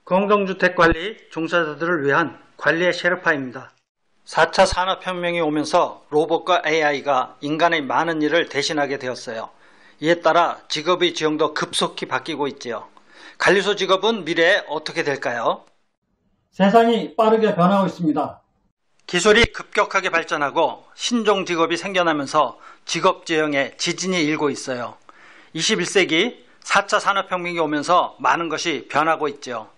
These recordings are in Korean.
공동주택관리 종사자들을 위한 관리의 셰르파입니다. 4차 산업혁명이 오면서 로봇과 AI가 인간의 많은 일을 대신하게 되었어요. 이에 따라 직업의 지형도 급속히 바뀌고 있지요. 관리소 직업은 미래에 어떻게 될까요? 세상이 빠르게 변하고 있습니다. 기술이 급격하게 발전하고 신종 직업이 생겨나면서 직업 지형에 지진이 일고 있어요. 21세기 4차 산업혁명이 오면서 많은 것이 변하고 있죠.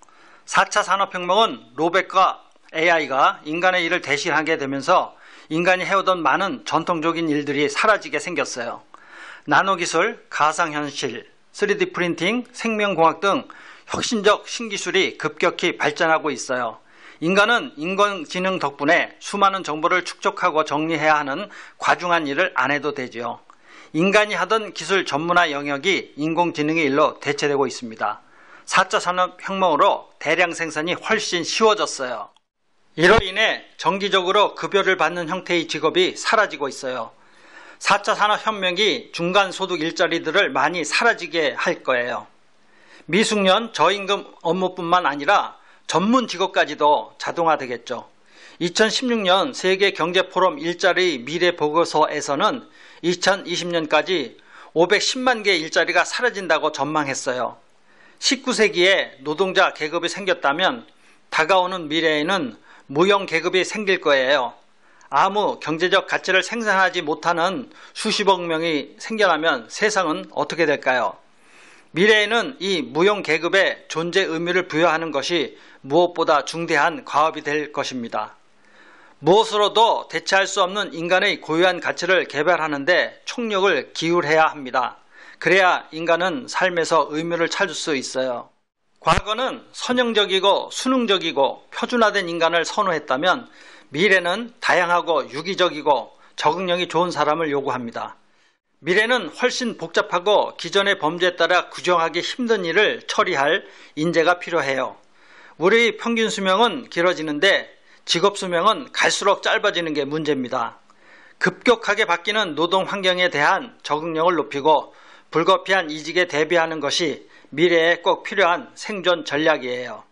4차 산업혁명은 로봇과 AI가 인간의 일을 대신하게 되면서 인간이 해오던 많은 전통적인 일들이 사라지게 생겼어요. 나노기술, 가상현실, 3D 프린팅, 생명공학 등 혁신적 신기술이 급격히 발전하고 있어요. 인간은 인공지능 덕분에 수많은 정보를 축적하고 정리해야 하는 과중한 일을 안 해도 되죠. 인간이 하던 기술 전문화 영역이 인공지능의 일로 대체되고 있습니다. 4차 산업혁명으로 대량 생산이 훨씬 쉬워졌어요. 이로 인해 정기적으로 급여를 받는 형태의 직업이 사라지고 있어요. 4차 산업혁명이 중간소득 일자리들을 많이 사라지게 할 거예요. 미숙련, 저임금 업무뿐만 아니라 전문 직업까지도 자동화되겠죠. 2016년 세계경제포럼 일자리 미래보고서에서는 2020년까지 510만 개의 일자리가 사라진다고 전망했어요. 19세기에 노동자 계급이 생겼다면 다가오는 미래에는 무용 계급이 생길 거예요. 아무 경제적 가치를 생산하지 못하는 수십억 명이 생겨나면 세상은 어떻게 될까요? 미래에는 이 무용 계급의 존재 의미를 부여하는 것이 무엇보다 중대한 과업이 될 것입니다. 무엇으로도 대체할 수 없는 인간의 고유한 가치를 개발하는데 총력을 기울여야 합니다. 그래야 인간은 삶에서 의미를 찾을 수 있어요. 과거는 선형적이고 수능적이고 표준화된 인간을 선호했다면 미래는 다양하고 유기적이고 적응력이 좋은 사람을 요구합니다. 미래는 훨씬 복잡하고 기존의 범주에 따라 규정하기 힘든 일을 처리할 인재가 필요해요. 우리 평균 수명은 길어지는데 직업 수명은 갈수록 짧아지는 게 문제입니다. 급격하게 바뀌는 노동 환경에 대한 적응력을 높이고 불가피한 이직에 대비하는 것이 미래에 꼭 필요한 생존 전략이에요.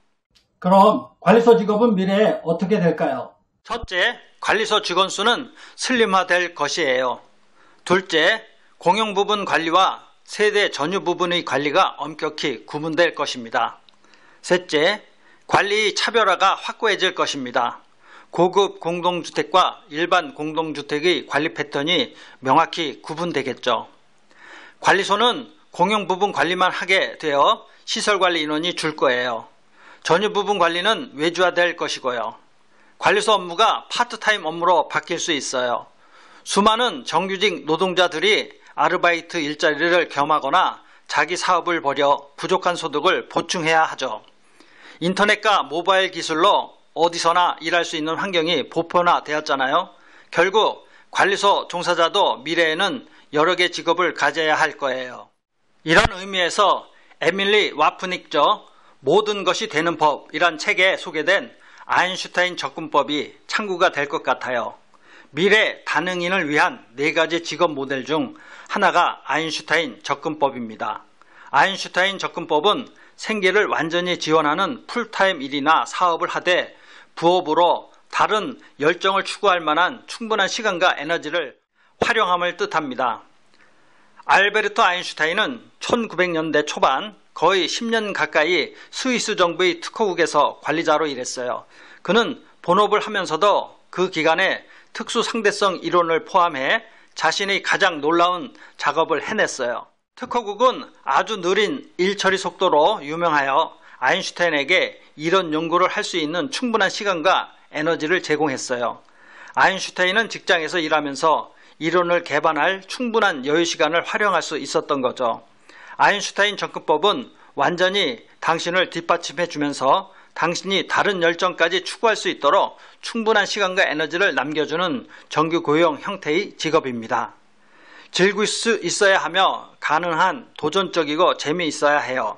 그럼 관리소 직업은 미래에 어떻게 될까요? 첫째, 관리소 직원 수는 슬림화될 것이에요. 둘째, 공용 부분 관리와 세대 전유 부분의 관리가 엄격히 구분될 것입니다. 셋째, 관리 차별화가 확고해질 것입니다. 고급 공동주택과 일반 공동주택의 관리 패턴이 명확히 구분되겠죠. 관리소는 공용 부분 관리만 하게 되어 시설관리 인원이 줄 거예요. 전유 부분 관리는 외주화될 것이고요. 관리소 업무가 파트타임 업무로 바뀔 수 있어요. 수많은 정규직 노동자들이 아르바이트 일자리를 겸하거나 자기 사업을 벌여 부족한 소득을 보충해야 하죠. 인터넷과 모바일 기술로 어디서나 일할 수 있는 환경이 보편화되었잖아요. 결국 관리소 종사자도 미래에는 여러 개 직업을 가져야 할 거예요. 이런 의미에서 에밀리 와프닉저 모든 것이 되는 법이란 책에 소개된 아인슈타인 접근법이 참고가 될 것 같아요. 미래 다능인을 위한 4가지 직업 모델 중 하나가 아인슈타인 접근법입니다. 아인슈타인 접근법은 생계를 완전히 지원하는 풀타임 일이나 사업을 하되 부업으로 다른 열정을 추구할 만한 충분한 시간과 에너지를 활용함을 뜻합니다. 알베르트 아인슈타인은 1900년대 초반 거의 10년 가까이 스위스 정부의 특허국에서 관리자로 일했어요. 그는 본업을 하면서도 그 기간에 특수 상대성 이론을 포함해 자신의 가장 놀라운 작업을 해냈어요. 특허국은 아주 느린 일 처리 속도로 유명하여 아인슈타인에게 이런 연구를 할 수 있는 충분한 시간과 에너지를 제공했어요. 아인슈타인은 직장에서 일하면서 이론을 개발할 충분한 여유 시간을 활용할 수 있었던 거죠. 아인슈타인 접근법은 완전히 당신을 뒷받침해 주면서 당신이 다른 열정까지 추구할 수 있도록 충분한 시간과 에너지를 남겨주는 정규 고용 형태의 직업입니다. 즐길 수 있어야 하며 가능한 도전적이고 재미있어야 해요.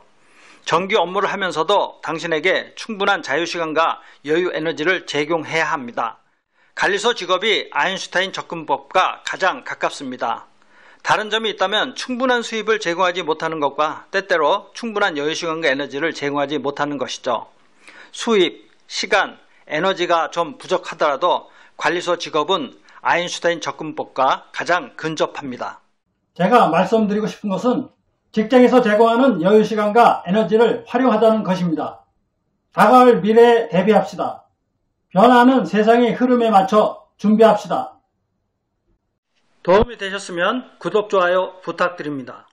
정규 업무를 하면서도 당신에게 충분한 자유시간과 여유 에너지를 제공해야 합니다. 관리소 직업이 아인슈타인 접근법과 가장 가깝습니다. 다른 점이 있다면 충분한 수입을 제공하지 못하는 것과 때때로 충분한 여유시간과 에너지를 제공하지 못하는 것이죠. 수입, 시간, 에너지가 좀 부족하더라도 관리소 직업은 아인슈타인 접근법과 가장 근접합니다. 제가 말씀드리고 싶은 것은 직장에서 제공하는 여유 시간과 에너지를 활용하자는 것입니다. 다가올 미래에 대비합시다. 변화하는 세상의 흐름에 맞춰 준비합시다. 도움이 되셨으면 구독, 좋아요 부탁드립니다.